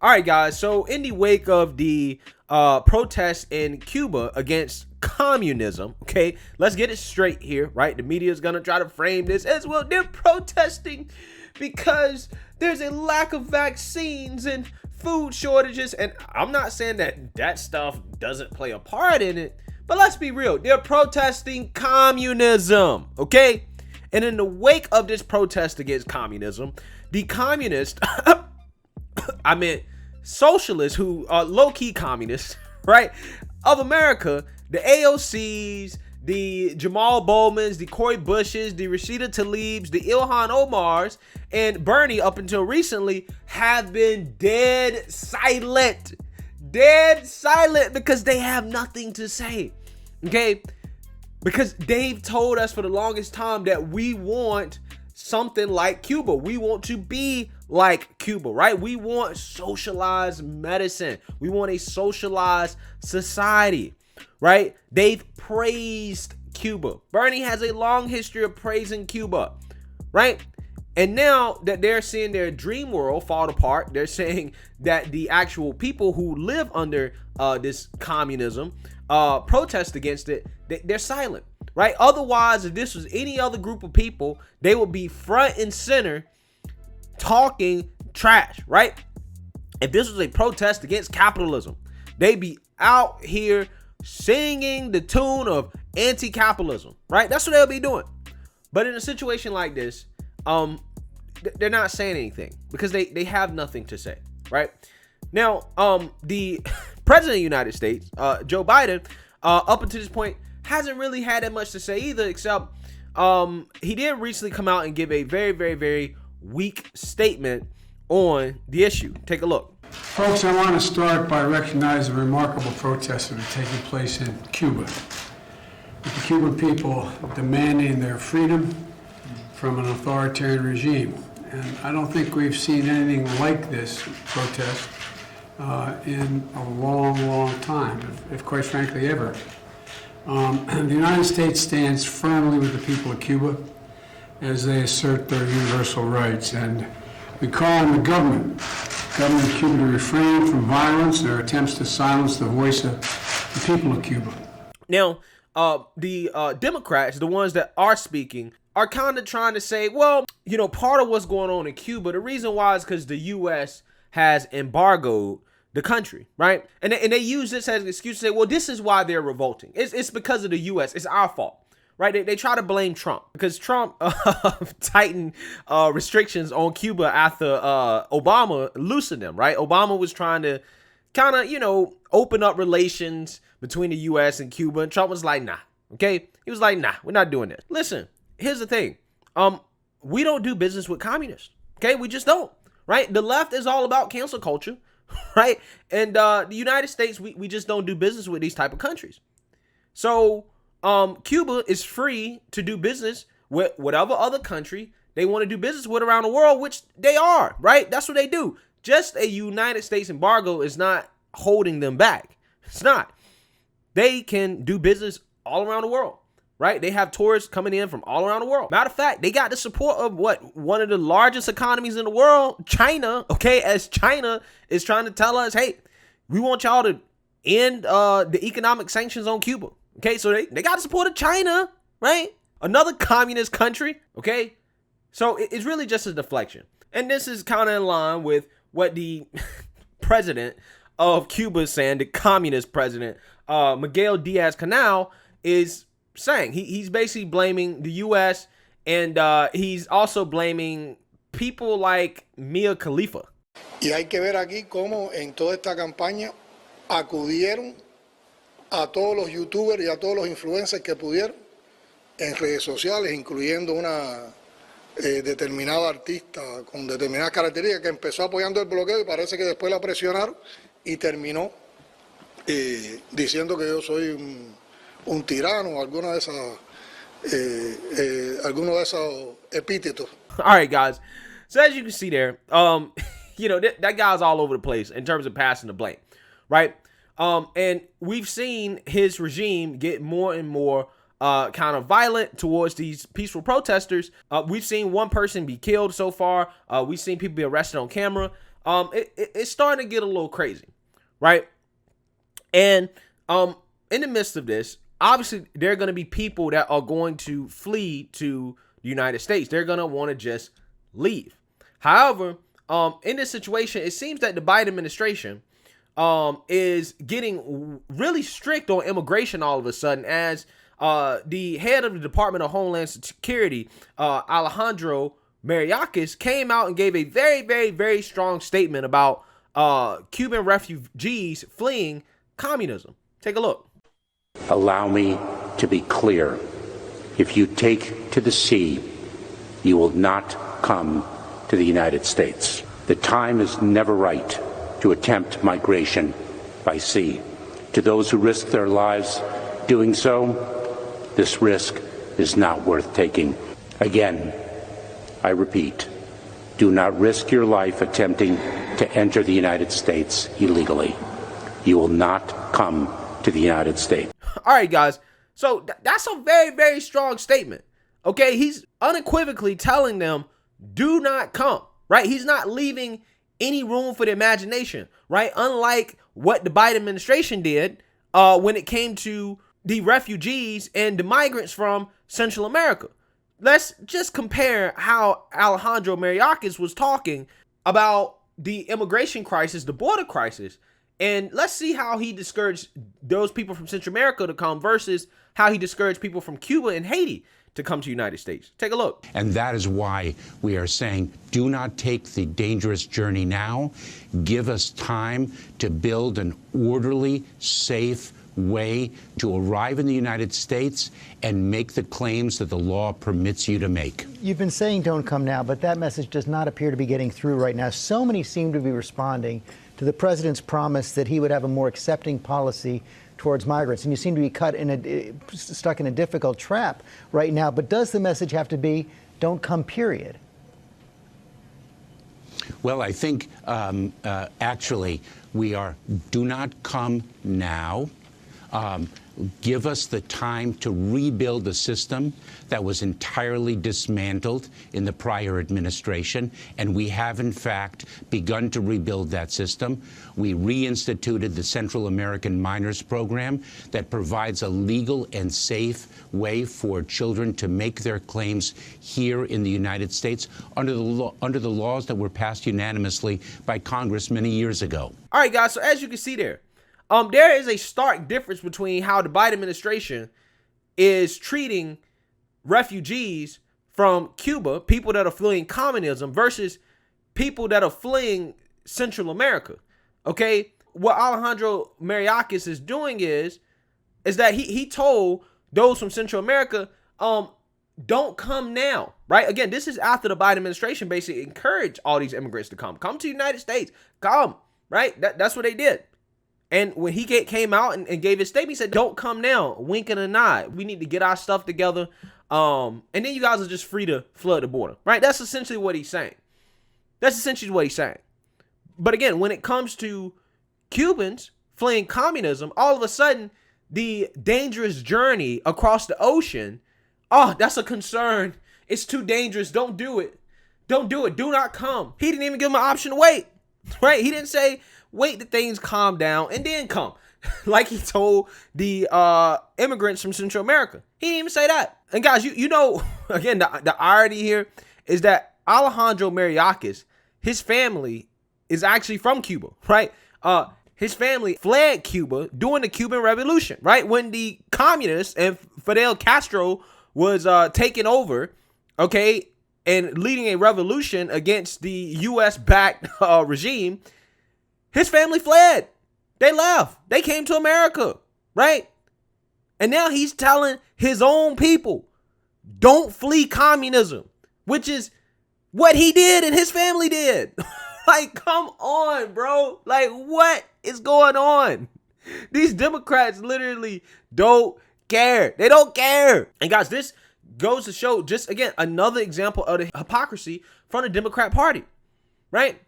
All right, guys. So in the wake of the protests in Cuba against communism, okay, let's get it straight here, right? The media is gonna try to frame this as, well, they're protesting because there's a lack of vaccines and food shortages, and I'm not saying that stuff doesn't play a part in it, but let's be real, they're protesting communism, okay? And in the wake of this protest against communism, the communists I meant socialists who are low-key communists, right, of America, the AOCs, the Jamal Bowmans, the Cory Bushes, the Rashida Tlaibs, the Ilhan Omars, and Bernie up until recently have been dead silent. Dead silent because they have nothing to say, okay? Because they've told us for the longest time that we want something like Cuba. We want to be like Cuba, right? We want socialized medicine. We want a socialized society, right? They've praised Cuba. Bernie has a long history of praising Cuba, right? And now that they're seeing their dream world fall apart, they're saying that the actual people who live under this communism protest against it, they're silent, right? Otherwise, if this was any other group of people, they would be front and center talking trash, right? If this was a protest against capitalism, they'd be out here singing the tune of anti-capitalism, right? That's what they'll be doing. But in a situation like this, they're not saying anything because they have nothing to say, right? Now, the president of the United States, Joe Biden, up until this point, hasn't really had that much to say either, except he did recently come out and give a very, very, very weak statement on the issue. Take a look. Folks, I want to start by recognizing the remarkable protests that are taking place in Cuba, with the Cuban people demanding their freedom from an authoritarian regime. And I don't think we've seen anything like this protest in a long, long time, if quite frankly ever. The United States stands firmly with the people of Cuba as they assert their universal rights, and we call on the government of Cuba to refrain from violence and their attempts to silence the voice of the people of Cuba. Now, the Democrats, the ones that are speaking, are kind of trying to say, well, you know, part of what's going on in Cuba, the reason why is because the U.S. has embargoed the country, right? And they use this as an excuse to say, well, this is why they're revolting. It's because of the U.S. It's our fault, right? They try to blame Trump because Trump tightened restrictions on Cuba after Obama loosened them, right? Obama was trying to kind of, you know, open up relations between the U.S. and Cuba, and Trump was like, nah, okay? He was like, nah, we're not doing this. Listen, here's the thing. We don't do business with communists, okay? We just don't, right? The left is all about cancel culture, right? And the United States, we just don't do business with these type of countries. So Cuba is free to do business with whatever other country they want to do business with around the world, which they are, right? That's what they do. Just a United States embargo is not holding them back. It's not. They can do business all around the world, right? They have tourists coming in from all around the world. Matter of fact, they got the support of one of the largest economies in the world, China, okay? As China is trying to tell us, hey, we want y'all to end the economic sanctions on Cuba, okay? So they got the support of China, right? Another communist country, okay? So it's really just a deflection. And this is kind of in line with what the president of Cuba is saying, the communist president, Miguel Diaz-Canel, is saying. He's basically blaming the U.S. and he's also blaming people like Mia Khalifa. Y hay que ver aquí cómo en toda esta campaña acudieron a todos los youtubers y a todos los influencers que pudieron en redes sociales, incluyendo una determinada artista con determinadas características que empezó apoyando el bloqueo y parece que después la presionaron y terminó diciendo que yo soy un tirano, alguno de esos epítetos. All right, guys. So as you can see there, you know, that guy's all over the place in terms of passing the blame, right? And we've seen his regime get more and more kind of violent towards these peaceful protesters. We've seen one person be killed so far. We've seen people be arrested on camera. it's starting to get a little crazy, right? And in the midst of this, obviously there are going to be people that are going to flee to the United States. They're going to want to just leave. However, in this situation, it seems that the Biden administration is getting really strict on immigration all of a sudden, as the head of the Department of Homeland Security, Alejandro Mayorkas, came out and gave a very, very, very strong statement about Cuban refugees fleeing communism. Take a look. Allow me to be clear. If you take to the sea, you will not come to the United States. The time is never right to attempt migration by sea. To those who risk their lives doing so, this risk is not worth taking. Again, I repeat, do not risk your life attempting to enter the United States illegally. You will not come to the United States. All right, guys. So that's a very, very strong statement. Okay, he's unequivocally telling them, do not come, right? He's not leaving any room for the imagination, right? Unlike what the Biden administration did when it came to the refugees and the migrants from Central America. Let's just compare how Alejandro Mayorkas was talking about the immigration crisis, the border crisis, and let's see how he discouraged those people from Central America to come versus how he discouraged people from Cuba and Haiti to come to the United States. Take a look. And that is why we are saying, do not take the dangerous journey now. Give us time to build an orderly, safe way to arrive in the United States and make the claims that the law permits you to make. You've been saying don't come now, but that message does not appear to be getting through right now. So many seem to be responding to the president's promise that he would have a more accepting policy towards migrants. And you seem to be stuck in a difficult trap right now. But does the message have to be don't come, period? Well, I think actually we are do not come now. Give us the time to rebuild a system that was entirely dismantled in the prior administration. And we have, in fact, begun to rebuild that system. We reinstituted the Central American Minors Program that provides a legal and safe way for children to make their claims here in the United States under the laws that were passed unanimously by Congress many years ago. All right, guys. So as you can see there is a stark difference between how the Biden administration is treating refugees from Cuba, people that are fleeing communism, versus people that are fleeing Central America. Okay, what Alejandro Mayorkas is doing is that he told those from Central America, don't come now, right? Again, this is after the Biden administration basically encouraged all these immigrants to come to the United States, come, right? That's what they did. And when he came out and gave his statement, he said, don't come now, wink and a nod. We need to get our stuff together. And then you guys are just free to flood the border, right? That's essentially what he's saying. But again, when it comes to Cubans fleeing communism, all of a sudden, the dangerous journey across the ocean, that's a concern. It's too dangerous. Don't do it. Don't do it. Do not come. He didn't even give them an option to wait, right? He didn't say, wait till things calm down and then come, like he told the immigrants from Central America. He didn't even say that. And guys, you know, again, the irony here is that Alejandro Mayorkas, his family is actually from Cuba, right? His family fled Cuba during the Cuban Revolution, right? When the communists and Fidel Castro was taking over, okay, and leading a revolution against the U.S.-backed regime. His family fled. They left. They came to America, right? And now he's telling his own people, don't flee communism, which is what he did and his family did. Like, come on, bro. Like, what is going on? These Democrats literally don't care. They don't care. And guys, this goes to show just, again, another example of the hypocrisy from the Democrat Party, right?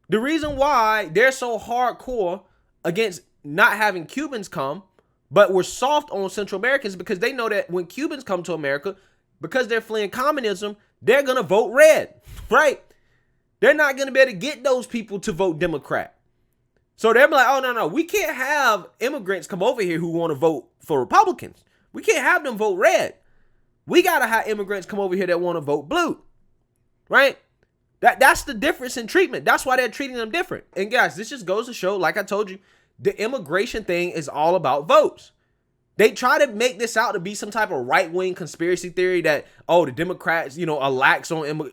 The reason why they're so hardcore against not having Cubans come, but we're soft on Central Americans, because they know that when Cubans come to America, because they're fleeing communism, they're going to vote red, right? they're not going to be able to get those people to vote Democrat. So they're like, oh, no, we can't have immigrants come over here who want to vote for Republicans. We can't have them vote red. We got to have immigrants come over here that want to vote blue, right? That's the difference in treatment. That's why they're treating them different. And guys, this just goes to show, like I told you, the immigration thing is all about votes. They try to make this out to be some type of right-wing conspiracy theory that, oh, the Democrats, are lax on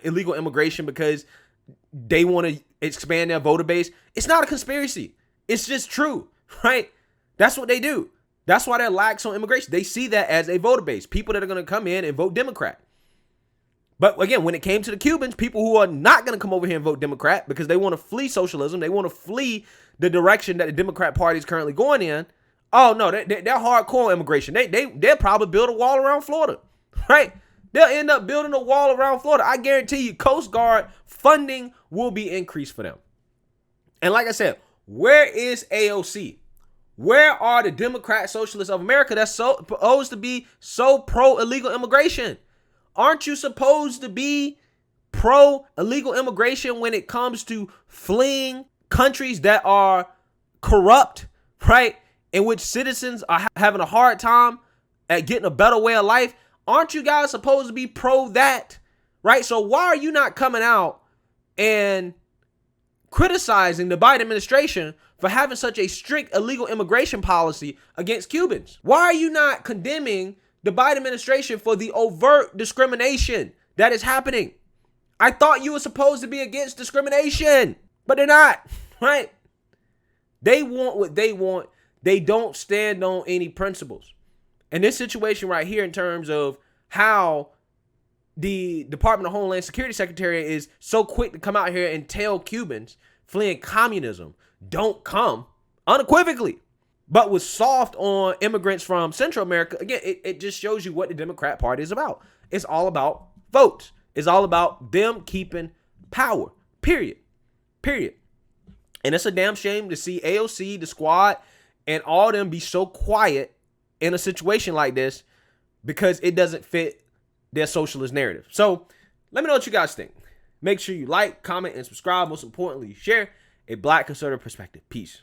illegal immigration because they want to expand their voter base. It's not a conspiracy. It's just true, right? That's what they do. That's why they're lax on immigration. They see that as a voter base, people that are going to come in and vote Democrat. But again, when it came to the Cubans, people who are not going to come over here and vote Democrat because they want to flee socialism, they want to flee the direction that the Democrat Party is currently going in. Oh no, they're hardcore immigration. They'll probably build a wall around Florida, right? They'll end up building a wall around Florida. I guarantee you, Coast Guard funding will be increased for them. And like I said, where is AOC? Where are the Democrat Socialists of America that's supposed to be so pro illegal immigration? Aren't you supposed to be pro illegal immigration when it comes to fleeing countries that are corrupt, right? In which citizens are having a hard time at getting a better way of life? Aren't you guys supposed to be pro that, right? So why are you not coming out and criticizing the Biden administration for having such a strict illegal immigration policy against Cubans? Why are you not condemning the Biden administration for the overt discrimination that is happening? I thought you were supposed to be against discrimination, but they're not, right? They want what they want. They don't stand on any principles. And this situation right here, in terms of how the Department of Homeland Security Secretary is so quick to come out here and tell Cubans fleeing communism, don't come, unequivocally, but was soft on immigrants from Central America. Again, it just shows you what the Democrat Party is about. It's all about votes. It's all about them keeping power, period. And it's a damn shame to see AOC, the squad, and all them be so quiet in a situation like this because it doesn't fit their socialist narrative. So let me know what you guys think. Make sure you like, comment, and subscribe. Most importantly, share a Black conservative perspective. Peace.